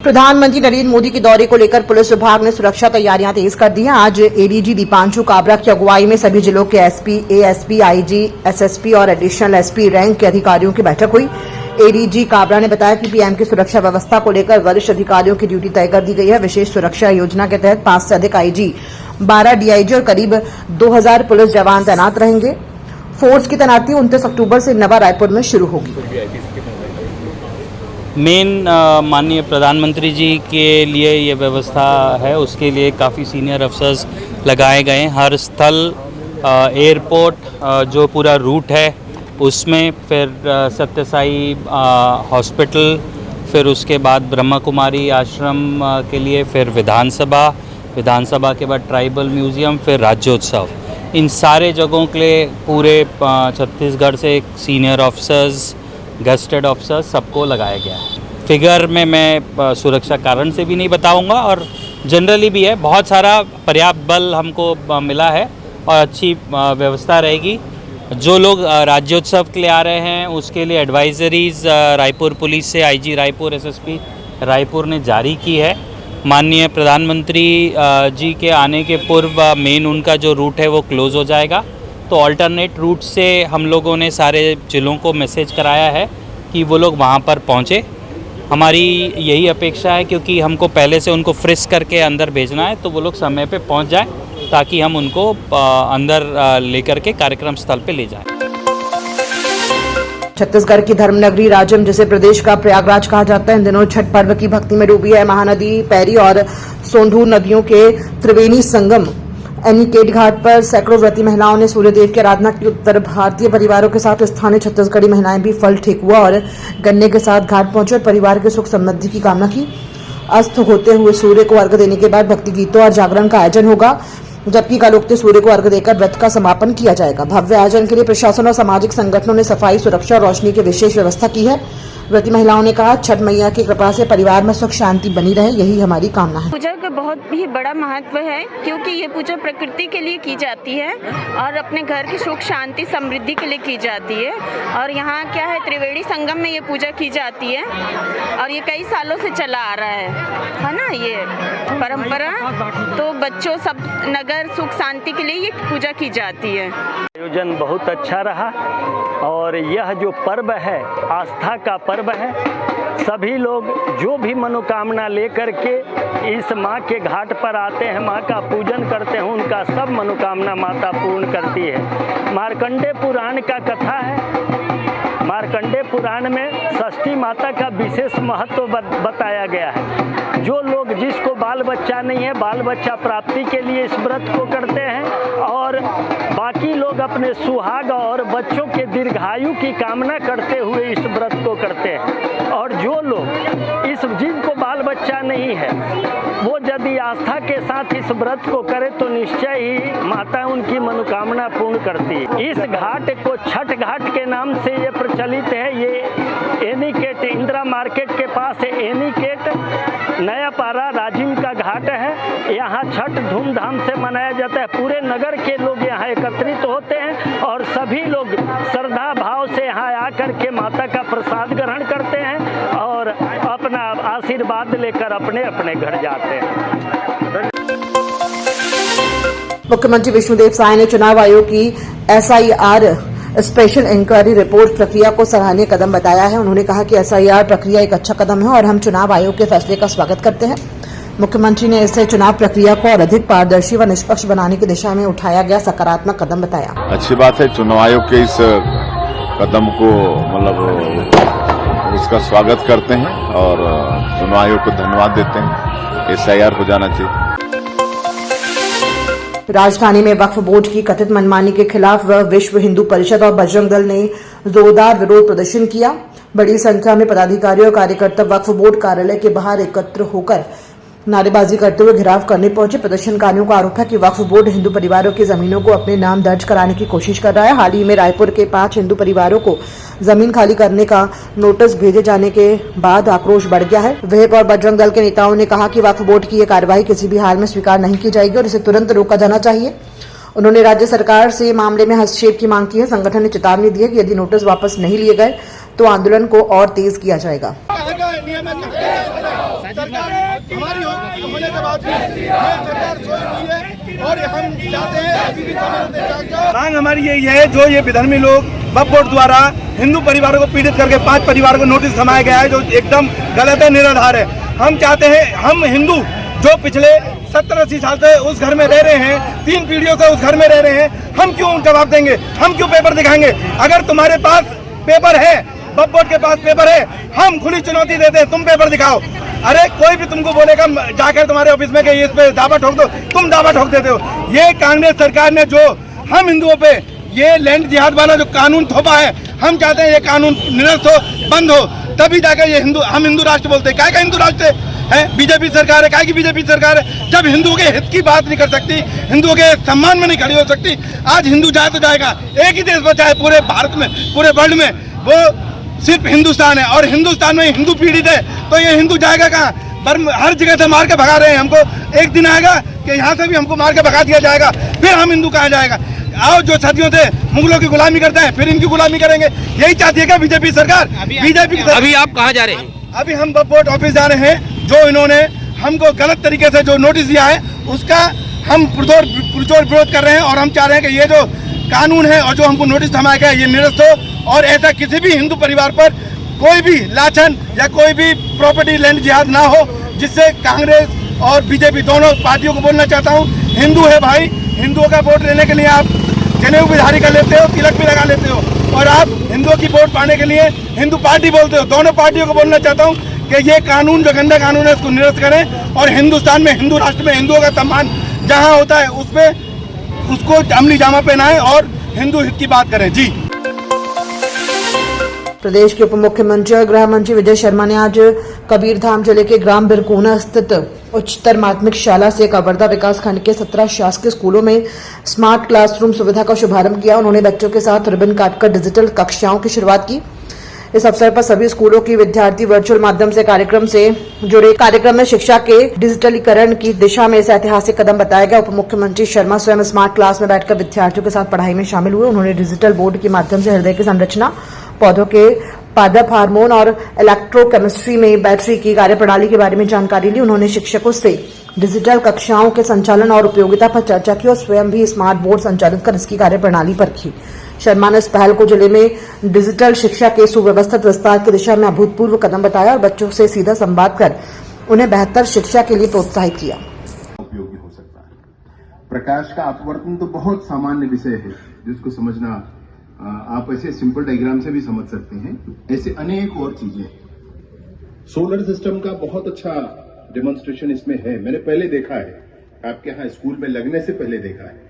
प्रधानमंत्री नरेंद्र मोदी के दौरे को लेकर पुलिस विभाग ने सुरक्षा तैयारियां तेज कर दी हैं। आज एडीजी दीपांशु काबरा की अगुवाई में सभी जिलों के एसपी, एएसपी, आईजी, एसएसपी और एडिशनल एसपी रैंक के अधिकारियों की बैठक हुई। एडीजी काबरा ने बताया कि पीएम की सुरक्षा व्यवस्था को लेकर वरिष्ठ अधिकारियों की ड्यूटी तय कर दी गई है। विशेष सुरक्षा योजना के तहत 5 से अधिक आईजी, 12 डीआईजी और करीब 2000 पुलिस जवान तैनात रहेंगे। फोर्स की तैनाती 29 अक्टूबर से नवा रायपुर में शुरू होगी। मेन माननीय प्रधानमंत्री जी के लिए ये व्यवस्था है, उसके लिए काफ़ी सीनियर अफसर्स लगाए गए हैं। हर स्थल, एयरपोर्ट, जो पूरा रूट है उसमें, फिर सत्यसाई हॉस्पिटल, फिर उसके बाद ब्रह्मा कुमारी आश्रम के लिए, फिर विधानसभा के बाद ट्राइबल म्यूज़ियम, फिर राज्योत्सव, इन सारे जगहों के लिए पूरे छत्तीसगढ़ से सीनियर ऑफिसर्स, गेस्टेड ऑफिसर सबको लगाया गया है। फिगर में मैं सुरक्षा कारण से भी नहीं बताऊंगा और जनरली भी है, बहुत सारा पर्याप्त बल हमको मिला है और अच्छी व्यवस्था रहेगी। जो लोग राज्योत्सव के लिए आ रहे हैं उसके लिए एडवाइजरीज रायपुर पुलिस से आईजी रायपुर, एसएसपी रायपुर ने जारी की है। माननीय प्रधानमंत्री जी के आने के पूर्व मेन उनका जो रूट है वो क्लोज़ हो जाएगा, तो ऑल्टरनेट रूट से हम लोगों ने सारे जिलों को मैसेज कराया है कि वो लोग वहाँ पर पहुँचे। हमारी यही अपेक्षा है, क्योंकि हमको पहले से उनको फ्रिस्क करके अंदर भेजना है, तो वो लोग समय पे पहुँच जाएं ताकि हम उनको अंदर लेकर के कार्यक्रम स्थल पे ले जाएं। छत्तीसगढ़ की धर्मनगरी राजम, जिसे प्रदेश का प्रयागराज कहा जाता है, इन दिनों छठ पर्व की भक्ति में डूबी है। महानदी, पैरी और सोंढूर नदियों के त्रिवेणी संगम एनीकेट घाट पर सैकड़ों व्रती महिलाओं ने सूर्यदेव की आराधना की। उत्तर भारतीय परिवारों के साथ स्थानीय छत्तीसगढ़ी महिलाएं भी फल, ठेकुआ और गन्ने के साथ घाट पहुंचे और परिवार के सुख समृद्धि की कामना की। अस्त होते हुए सूर्य को अर्घ्य देने के बाद भक्ति गीतों और जागरण का आयोजन होगा, जबकि कल उगते सूर्य को अर्घ्य देकर व्रत का समापन किया जाएगा। भव्य आयोजन के लिए प्रशासन और सामाजिक संगठनों ने सफाई, सुरक्षा और रोशनी की विशेष व्यवस्था की है। व्रती महिलाओं ने कहा, छठ मैया की कृपा से परिवार में सुख शांति बनी रहे, यही हमारी कामना है। पूजा का बहुत ही बड़ा महत्व है, क्योंकि ये पूजा प्रकृति के लिए की जाती है और अपने घर की सुख शांति समृद्धि के लिए की जाती है। और यहाँ क्या है, त्रिवेणी संगम में ये पूजा की जाती है और ये कई सालों से चला आ रहा है ना, ये परंपरा। तो बच्चों सब नगर सुख शांति के लिए ये पूजा की जाती है। आयोजन बहुत अच्छा रहा और यह जो पर्व है आस्था का पर्व है। सभी लोग जो भी मनोकामना लेकर के इस माँ के घाट पर आते हैं, माँ का पूजन करते हैं, उनका सब मनोकामना माता पूर्ण करती है। मार्कंडेय पुराण का कथा है। मार्कंडेय पुराण में षष्ठी माता का विशेष महत्व बताया गया है। जो लोग, जिसको बाल बच्चा नहीं है, बाल बच्चा प्राप्ति के लिए इस व्रत को करते हैं और बाकी लोग अपने सुहाग और बच्चों के दीर्घायु की कामना करते हुए इस व्रत को करते हैं। और जो लोग जिनको बाल बच्चा नहीं है, वो यदि आस्था के साथ इस व्रत को करे तो निश्चय ही माता उनकी मनोकामना पूर्ण करती है। इस घाट को छठ घाट के नाम से ये प्रचलित है। ये एनीकेट, इंदिरा मार्केट के पास है एनीकेट, नया पारा राजिम का घाट है। यहाँ छठ धूमधाम से मनाया जाता है। पूरे नगर के लोग यहाँ एकत्रित होते हैं और सभी लोग श्रद्धा भाव से यहाँ आकर के माता का प्रसाद ग्रहण करते हैं और अपना आशीर्वाद लेकर अपने अपने घर जाते हैं। मुख्यमंत्री विष्णुदेव साय ने चुनाव आयोग की एसआईआर स्पेशल इंक्वायरी रिपोर्ट प्रक्रिया को सराहनीय कदम बताया है। उन्होंने कहा कि एसआईआर प्रक्रिया एक अच्छा कदम है और हम चुनाव आयोग के फैसले का स्वागत करते हैं। मुख्यमंत्री ने इसे चुनाव प्रक्रिया को और अधिक पारदर्शी व निष्पक्ष बनाने की दिशा में उठाया गया सकारात्मक कदम बताया। अच्छी बात है, चुनाव आयोग के इस कदम को उसका स्वागत करते हैं और चुनाव आयोग को धन्यवाद देते हैं। एसआईआर हो जाना चाहिए। राजधानी में वक्फ बोर्ड की कथित मनमानी के खिलाफ विश्व हिंदू परिषद और बजरंग दल ने जोरदार विरोध प्रदर्शन किया। बड़ी संख्या में पदाधिकारी और कार्यकर्ता वक्फ बोर्ड कार्यालय के बाहर एकत्र होकर नारेबाजी करते हुए घेराव करने पहुंचे। प्रदर्शनकारियों का आरोप है कि वक्फ बोर्ड हिंदू परिवारों की जमीनों को अपने नाम दर्ज कराने की कोशिश कर रहा है। हाल ही में रायपुर के 5 हिंदू परिवारों को जमीन खाली करने का नोटिस भेजे जाने के बाद आक्रोश बढ़ गया है। विहिप और बजरंग दल के नेताओं ने कहा कि वक्फ बोर्ड की यह कार्रवाई किसी भी हाल में स्वीकार नहीं की जाएगी और इसे तुरंत रोका जाना चाहिए। उन्होंने राज्य सरकार से मामले में हस्तक्षेप की मांग की है। संगठन ने चेतावनी दी है कि यदि नोटिस वापस नहीं लिए गए तो आंदोलन को और तेज किया जाएगा। और हम चाहते हैं मांग हमारी यही है, जो ये विधर्मी लोग वक्फ बोर्ड द्वारा हिंदू परिवारों को पीड़ित करके 5 परिवारों को नोटिस थमाया गया है, जो एकदम गलत है, निराधार है। हम चाहते हैं, हम हिंदू जो पिछले 70-80 साल से उस घर में रह रहे हैं, 3 पीढ़ियों से उस घर में रह रहे हैं, हम क्यों जवाब देंगे? हम क्यों पेपर दिखाएंगे? अगर तुम्हारे पास पेपर है, वक्फ बोर्ड के पास पेपर है, हम खुली चुनौती देते हैं, तुम पेपर दिखाओ। अरे कोई भी तुमको बोलेगा जाकर तुम्हारे ऑफिस में कि इस पे दावा ठोक दो, तुम दावा ठोक देते हो। ये कांग्रेस सरकार ने जो हम हिंदुओं पे ये लैंड जिहाद वाला जो कानून थोपा है, हम चाहते हैं ये कानून निरस्त हो, बंद हो, तभी जाकर ये हम हिंदू राष्ट्र बोलते हैं। क्या का हिंदू राष्ट्र है? बीजेपी सरकार है। क्या की बीजेपी सरकार है? जब हिंदुओं के हित की बात नहीं कर सकती, हिंदुओं के सम्मान में नहीं खड़ी हो सकती। आज हिंदू जाए तो जाएगा, एक ही देश बचा है पूरे भारत में, पूरे वर्ल्ड में, वो सिर्फ हिंदुस्तान है। और हिंदुस्तान में हिंदू पीड़ित है, तो ये हिंदू जाएगा कहाँ? हर जगह से मार के भगा रहे हैं हमको। एक दिन आएगा कि यहाँ से भी हमको मार के भगा दिया जाएगा, फिर हम हिंदू कहाँ जाएगा? आओ, जो सदियों से मुगलों की गुलामी करते हैं, फिर इनकी गुलामी करेंगे। यही चाहती है क्या बीजेपी सरकार? अभी आप कहाँ जा रहे हैं? अभी हम वक्फ बोर्ड ऑफिस जा रहे हैं। जो इन्होंने हमको गलत तरीके से जो नोटिस दिया है, उसका हम पुरजोर विरोध कर रहे हैं। और हम चाह रहे हैं कि ये जो कानून है और जो हमको नोटिस थमाया गया, ये निरस्त हो और ऐसा किसी भी हिंदू परिवार पर कोई भी लाछन या कोई भी प्रॉपर्टी लैंड जिहाद ना हो, जिससे कांग्रेस और बीजेपी दोनों पार्टियों को बोलना चाहता हूँ, हिंदू है भाई, हिंदुओं का वोट लेने के लिए आप जनेऊ भी धारी कर लेते हो, तिलक भी लगा लेते हो, और आप हिंदुओं की वोट पाने के लिए हिंदू पार्टी बोलते हो। दोनों पार्टियों को बोलना चाहता हूँ कि ये कानून जो गंदा कानून है, इसको निरस्त करें और हिंदुस्तान में, हिंदू राष्ट्र में हिंदुओं का सम्मान जहाँ होता है उसमें उसको अमली जामा पहनाएं और हिंदू हित की बात करें। जी। प्रदेश के उप मुख्यमंत्री और गृह मंत्री विजय शर्मा ने आज कबीरधाम जिले के ग्राम बिरकोना स्थित उच्चतर माध्यमिक शाला से कवर्धा विकास खंड के 17 शासकीय स्कूलों में स्मार्ट क्लासरूम सुविधा का शुभारंभ किया। उन्होंने बच्चों के साथ रिबन काटकर डिजिटल कक्षाओं की शुरुआत की। इस अवसर पर सभी स्कूलों की विद्यार्थी वर्चुअल माध्यम से कार्यक्रम से जुड़े। कार्यक्रम में शिक्षा के डिजिटलीकरण की दिशा में इसे ऐतिहासिक कदम बताया गया। उप मुख्यमंत्री शर्मा स्वयं स्मार्ट क्लास में बैठकर विद्यार्थियों के साथ पढ़ाई में शामिल हुए। उन्होंने डिजिटल बोर्ड के माध्यम से हृदय की संरचना, पौधों के पादप हार्मोन और इलेक्ट्रोकेमिस्ट्री में बैटरी की कार्यप्रणाली के बारे में जानकारी ली। उन्होंने शिक्षकों से डिजिटल कक्षाओं के संचालन और उपयोगिता पर चर्चा की और स्वयं भी स्मार्ट बोर्ड संचालित कर इसकी कार्यप्रणाली परखी। शर्मा ने इस पहल को जिले में डिजिटल शिक्षा के सुव्यवस्थित विस्तार की दिशा में अभूतपूर्व कदम बताया और बच्चों से सीधा संवाद कर उन्हें बेहतर शिक्षा के लिए प्रोत्साहित किया। उपयोगी हो सकता है। प्रकाश का अपवर्तन तो बहुत सामान्य विषय है, जिसको समझना आप ऐसे सिंपल डायग्राम से भी समझ सकते हैं। ऐसे अनेक और चीजें, सोलर सिस्टम का बहुत अच्छा डेमोन्स्ट्रेशन इसमें है। मैंने पहले देखा है, आपके यहाँ स्कूल में लगने से पहले देखा है।